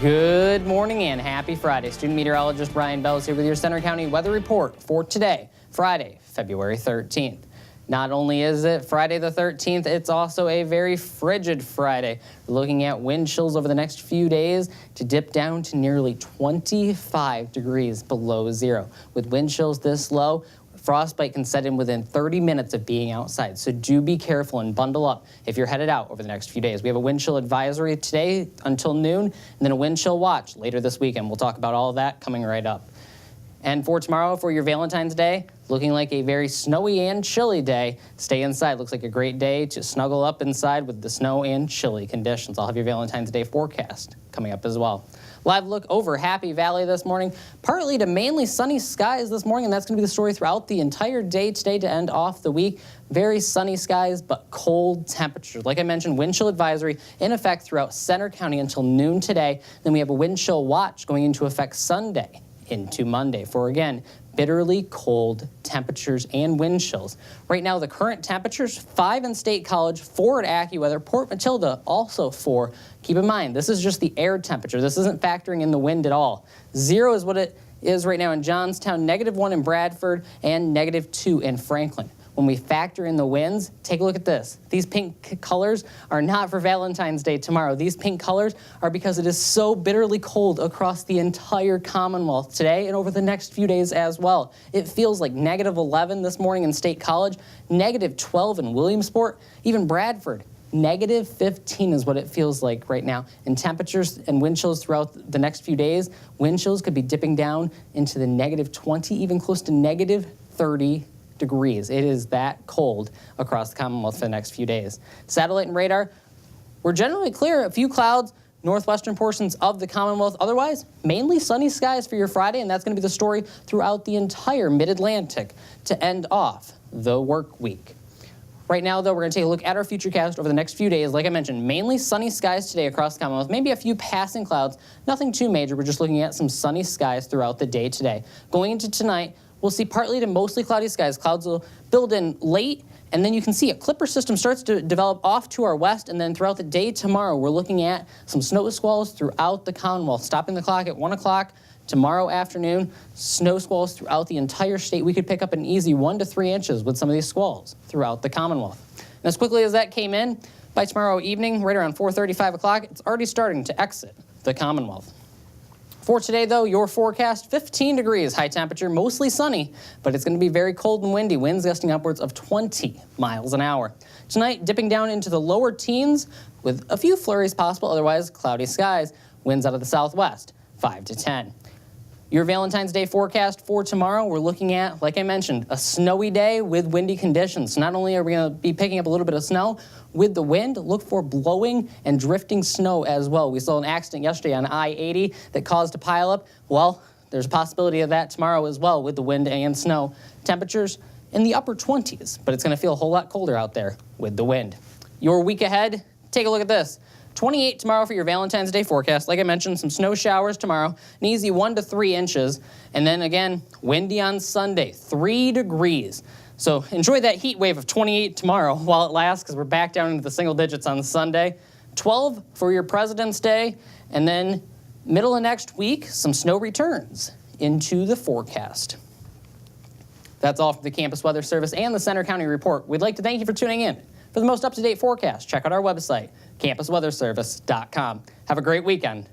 Good morning and happy Friday. Student meteorologist Brian Bells here with your Center County weather report for today, Friday, February 13th. Not only is it Friday the 13th, it's also a very frigid Friday. We're looking at wind chills over the next few days to dip down to nearly 25 degrees below zero. With wind chills this low, frostbite can set in within 30 minutes of being outside, so do be careful and bundle up if you're headed out over the next few days. We have a wind chill advisory today until noon, and then a wind chill watch later this weekend. We'll talk about all of that coming right up. And for tomorrow, for your Valentine's Day, looking like a very snowy and chilly day. Stay inside. Looks like a great day to snuggle up inside with the snow and chilly conditions. I'll have your Valentine's Day forecast coming up as well. Live look over Happy Valley this morning. Partly to mainly sunny skies this morning, and that's going to be the story throughout the entire day today to end off the week. Very sunny skies, but cold temperatures. Like I mentioned, wind chill advisory in effect throughout Center County until noon today. Then we have a wind chill watch going into effect Sunday into Monday for, again, bitterly cold temperatures and wind chills. Right now, the current temperatures, 5 in State College, 4 at AccuWeather, Port Matilda also 4. Keep in mind, this is just the air temperature. This isn't factoring in the wind at all. 0 is what it is right now in Johnstown, -1 in Bradford, and -2 in Franklin. When we factor in the winds, take a look at this. These pink colors are not for Valentine's Day tomorrow. These pink colors are because it is so bitterly cold across the entire Commonwealth today and over the next few days as well. It feels like -11 this morning in State College, -12 in Williamsport, even Bradford. -15 is what it feels like right now. And temperatures and wind chills throughout the next few days, wind chills could be dipping down into the -20, even close to -30 degrees. It is that cold across the Commonwealth for the next few days. Satellite and radar, we're generally clear. A few clouds, northwestern portions of the Commonwealth. Otherwise, mainly sunny skies for your Friday, and that's going to be the story throughout the entire Mid-Atlantic to end off the work week. Right now, though, we're going to take a look at our futurecast over the next few days. Like I mentioned, mainly sunny skies today across the Commonwealth. Maybe a few passing clouds, nothing too major. We're just looking at some sunny skies throughout the day today. Going into tonight, we'll see partly to mostly cloudy skies. Clouds will build in late, and then you can see a clipper system starts to develop off to our west, and then throughout the day tomorrow, we're looking at some snow squalls throughout the Commonwealth. Stopping the clock at 1 o'clock tomorrow afternoon, snow squalls throughout the entire state. We could pick up an easy 1 to 3 inches with some of these squalls throughout the Commonwealth. And as quickly as that came in, by tomorrow evening, right around 4:30, 5 o'clock, it's already starting to exit the Commonwealth. For today, though, your forecast, 15 degrees, high temperature, mostly sunny, but it's going to be very cold and windy, winds gusting upwards of 20 miles an hour. Tonight, dipping down into the lower teens with a few flurries possible, otherwise cloudy skies, winds out of the southwest, 5 to 10. Your Valentine's Day forecast for tomorrow, we're looking at, like I mentioned, a snowy day with windy conditions. So not only are we going to be picking up a little bit of snow, with the wind, look for blowing and drifting snow as well. We saw an accident yesterday on I-80 that caused a pileup. Well, there's a possibility of that tomorrow as well with the wind and snow. Temperatures in the upper 20s, but it's going to feel a whole lot colder out there with the wind. Your week ahead, take a look at this. 28 tomorrow for your Valentine's Day forecast. Like I mentioned, some snow showers tomorrow, an easy 1 to 3 inches. And then again, windy on Sunday, 3 degrees. So enjoy that heat wave of 28 tomorrow while it lasts, because we're back down into the single digits on Sunday. 12 for your President's Day. And then middle of next week, some snow returns into the forecast. That's all from the Campus Weather Service and the Center County Report. We'd like to thank you for tuning in. For the most up-to-date forecast, check out our website, campusweatherservice.com. Have a great weekend.